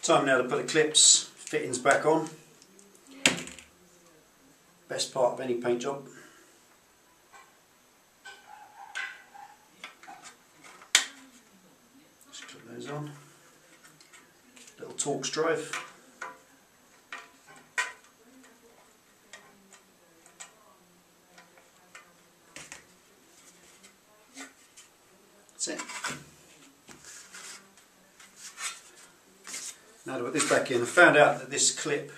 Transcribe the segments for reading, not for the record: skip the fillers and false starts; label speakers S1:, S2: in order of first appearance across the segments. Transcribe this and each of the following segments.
S1: Time now to put the clips, fittings back on. Best part of any paint job. Just clip those on. Little Torx drive. That's it. Now to put this back in, I found out that this clip,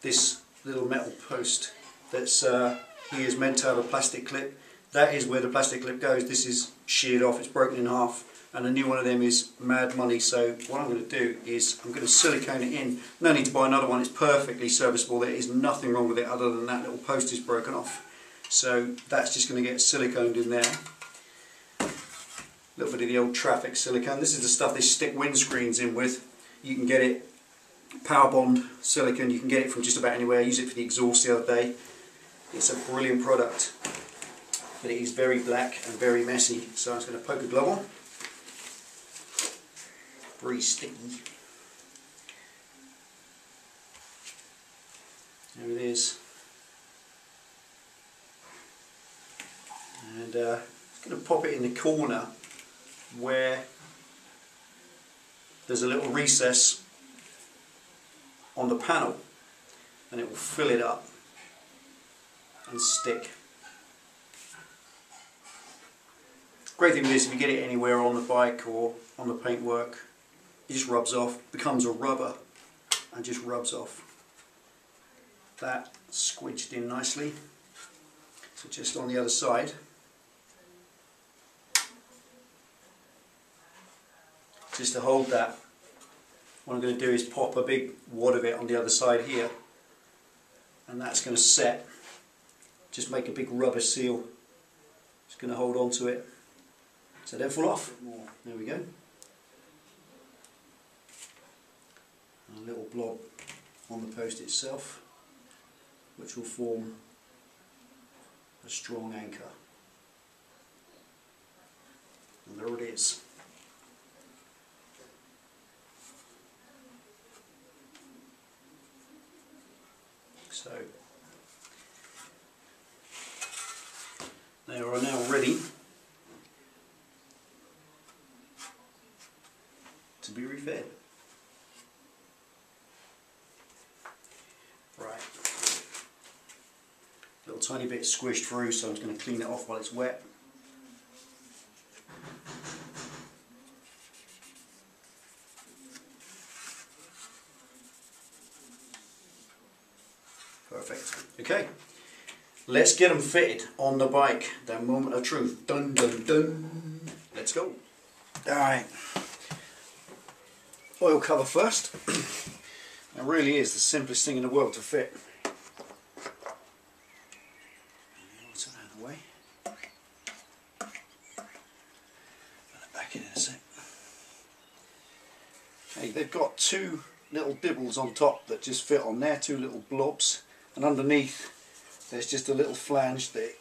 S1: this little metal post that's here is meant to have a plastic clip. That is where the plastic clip goes. This is sheared off, it's broken in half, and a new one of them is mad money. So what I'm going to do is I'm going to silicone it in. No need to buy another one, it's perfectly serviceable. There is nothing wrong with it other than that little post is broken off. So that's just going to get siliconed in there. A little bit of the old traffic silicone. This is the stuff they stick windscreens in with. You can get it power bond silicone, you can get it from just about anywhere. I used it for the exhaust the other day. It's a brilliant product, but it is very black and very messy, so I'm just going to poke a glove on. Very sticky. There it is. And I'm going to pop it in the corner where there's a little recess on the panel, and it will fill it up and stick. Great thing with this, if you get it anywhere on the bike or on the paintwork, it just rubs off, becomes a rubber and just rubs off. That squidged in nicely. So just on the other side, just to hold that, what I'm going to do is pop a big wad of it on the other side here, and that's going to set, just make a big rubber seal. Just going to hold on to it so it don't fall off. There we go. A little blob on the post itself, which will form a strong anchor. And there it is. So they are now ready to be refed. Right, little tiny bit squished through, so I'm just going to clean it off while it's wet. Perfect. Okay, let's get them fitted on the bike. That moment of truth. Dun dun dun. Let's go. Alright. Oil cover first. It really is the simplest thing in the world to fit. Put it out of the way. Put it back in a sec. Okay, they've got two little dibbles on top that just fit on there, two little blobs. And underneath there's just a little flange that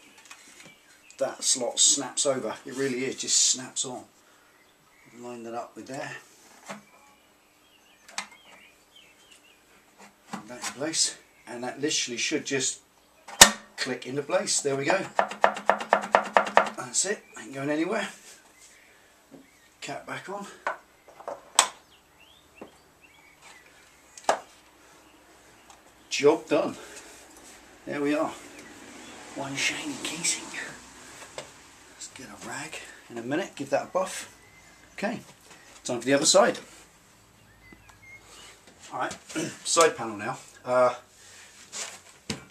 S1: slot snaps over. It really is, just snaps on. Line that up with there. Put that in place, and that literally should just click into place. There we go. That's it, ain't going anywhere. Cap back on. Job done. There we are. One shiny casing. Let's get a rag in a minute, give that a buff. Okay, time for the other side. Alright, side panel now.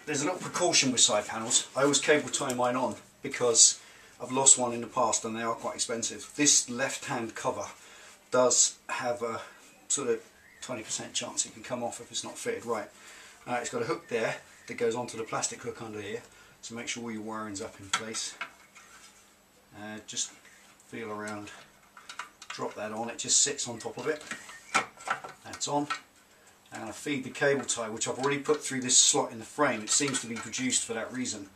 S1: There's a little precaution with side panels. I always cable tie mine on because I've lost one in the past and they are quite expensive. This left hand cover does have a sort of 20% chance it can come off if it's not fitted right. It's got a hook there that goes onto the plastic hook under here, so make sure all your wiring's up in place. Just feel around, drop that on, it just sits on top of it. That's on. And I feed the cable tie, which I've already put through this slot in the frame. It seems to be produced for that reason.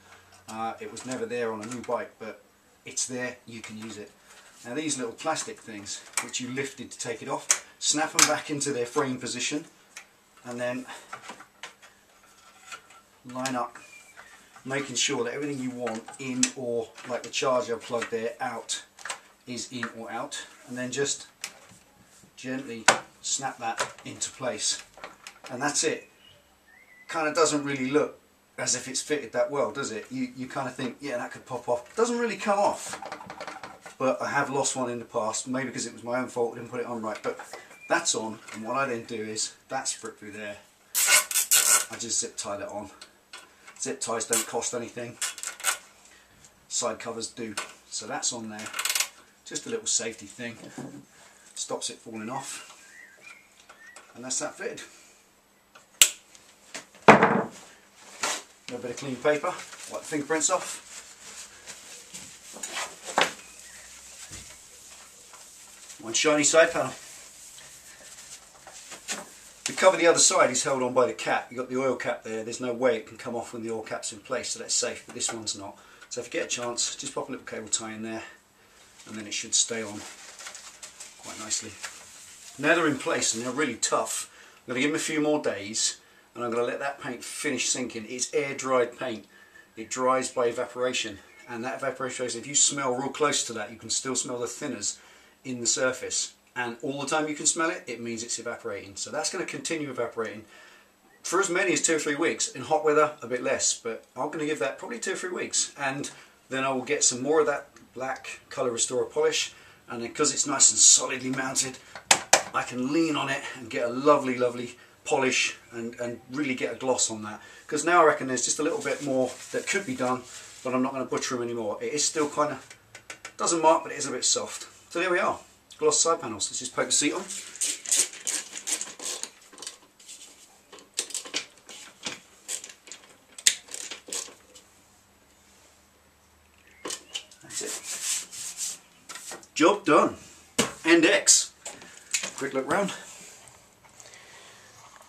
S1: It was never there on a new bike, but it's there, you can use it. Now these little plastic things, which you lifted to take it off, snap them back into their frame position, and then line up, making sure that everything you want in, or like the charger plug there, out, is in or out, and then just gently snap that into place, and that's it. Kind of doesn't really look as if it's fitted that well, does it? You kind of think, yeah, that could pop off. Doesn't really come off, but I have lost one in the past, maybe because it was my own fault, I didn't put it on right, but that's on, and what I then do is, that strip through there, I just zip tie that on. Zip ties don't cost anything, side covers do, so that's on there. Just a little safety thing, stops it falling off, and that's that fitted. A bit of clean paper, wipe the fingerprints off. One shiny side panel. The cover the other side is held on by the cap. You've got the oil cap there, there's no way it can come off when the oil cap's in place, so that's safe, but this one's not. So if you get a chance, just pop a little cable tie in there, and then it should stay on quite nicely. Now they're in place and they're really tough, I'm going to give them a few more days, and I'm going to let that paint finish sinking. It's air dried paint, it dries by evaporation, and that evaporation, if you smell real close to that, you can still smell the thinners in the surface, and all the time you can smell it, it means it's evaporating. So that's going to continue evaporating for as many as 2 or 3 weeks. In hot weather a bit less, but I'm going to give that probably 2 or 3 weeks, and then I will get some more of that black colour restorer polish, and then because it's nice and solidly mounted, I can lean on it and get a lovely polish and really get a gloss on that, because now I reckon there's just a little bit more that could be done, but I'm not going to butcher them anymore. It is still kind of, doesn't mark, but it is a bit soft. So there we are, gloss side panels. Let's just poke the seat on. That's it. Job done. End X. Quick look round.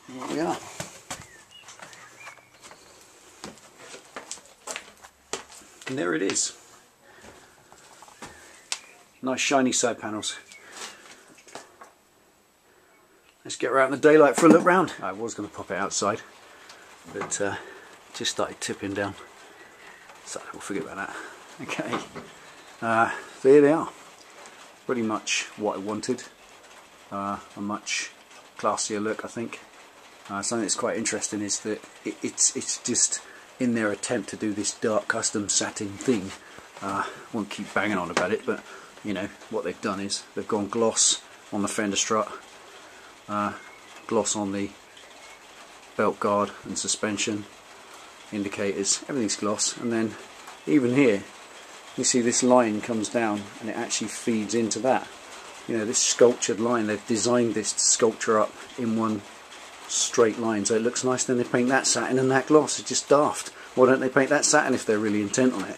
S1: Here we are. And there it is. Nice shiny side panels. Let's get around in the daylight for a look round. I was going to pop it outside, but just started tipping down, so we'll forget about that. Okay, there they are. Pretty much what I wanted. A much classier look, I think. Something that's quite interesting is that it's just in their attempt to do this dark custom satin thing. I won't keep banging on about it, but you know what they've done is they've gone gloss on the fender strut, gloss on the belt guard and suspension, indicators, everything's gloss, and then even here you see this line comes down and it actually feeds into that. You know, this sculptured line, they've designed this sculpture up in one straight line, so it looks nice. Then they paint that satin and that gloss. It's just daft. Why don't they paint that satin if they're really intent on it?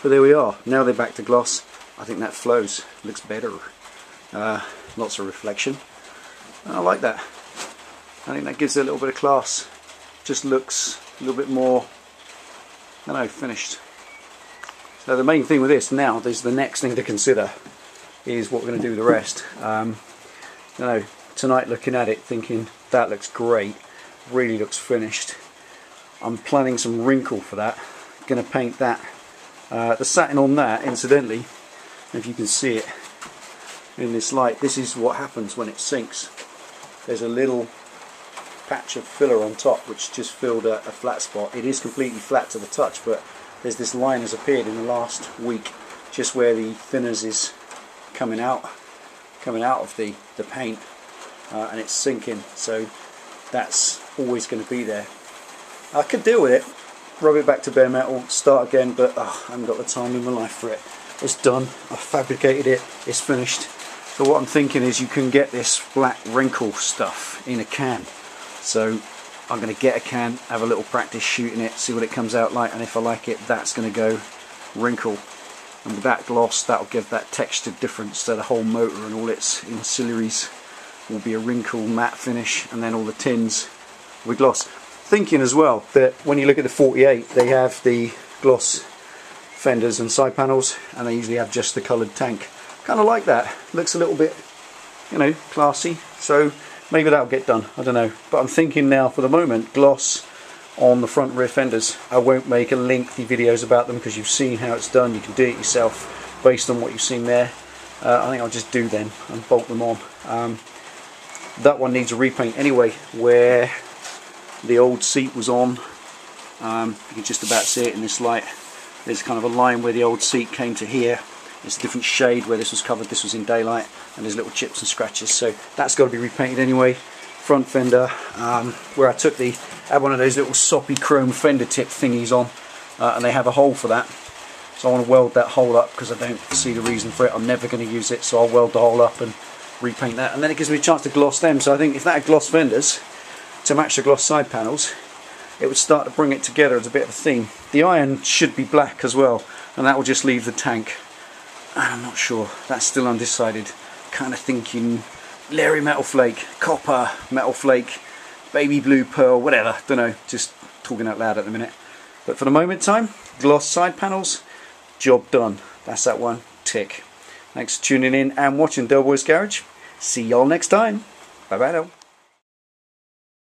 S1: But there we are. Now they're back to gloss. I think that flows, looks better. Lots of reflection. I like that. I think that gives it a little bit of class. Just looks a little bit more, I don't know, finished. So the main thing with this now, there's the next thing to consider, is what we're going to do with the rest. You know, tonight looking at it thinking that looks great, really looks finished. I'm planning some wrinkle for that. Going to paint that. The satin on that, incidentally, if you can see it in this light, this is what happens when it sinks. There's a little patch of filler on top which just filled a flat spot. It is completely flat to the touch, but there's this line has appeared in the last week just where the thinners is coming out of the paint, and it's sinking, so that's always going to be there. I could deal with it, rub it back to bare metal, start again, but I haven't got the time in my life for it. It's done, I've fabricated it, it's finished. So what I'm thinking is you can get this black wrinkle stuff in a can. So I'm going to get a can, have a little practice shooting it, see what it comes out like, and if I like it, that's going to go wrinkle. And with that gloss, that'll give that textured difference, so the whole motor and all its ancillaries will be a wrinkle matte finish, and then all the tins with gloss. Thinking as well that when you look at the 48, they have the gloss fenders and side panels, and they usually have just the coloured tank. Kind of like that. Looks a little bit you know, classy. So maybe that'll get done, I don't know. But I'm thinking now, for the moment, gloss on the front rear fenders. I won't make a lengthy videos about them because you've seen how it's done. You can do it yourself based on what you've seen there. I think I'll just do them and bolt them on. That one needs a repaint anyway, where the old seat was on. You can just about see it in this light. There's kind of a line where the old seat came to here. It's a different shade where this was covered, this was in daylight, and there's little chips and scratches, so that's got to be repainted anyway. Front fender, where I had one of those little soppy chrome fender tip thingies on, and they have a hole for that, so I want to weld that hole up because I don't see the reason for it. I'm never going to use it, so I'll weld the hole up and repaint that, and then it gives me a chance to gloss them. So I think if that had gloss fenders to match the gloss side panels, it would start to bring it together as a bit of a theme. The iron should be black as well, and that will just leave the tank. And I'm not sure, that's still undecided. Kind of thinking Larry metal flake, copper metal flake, baby blue pearl, whatever, don't know, just talking out loud at the minute. But for the moment time, gloss side panels, job done. That's that one, tick. Thanks for tuning in and watching Delboy's Garage. See y'all next time. Bye bye now.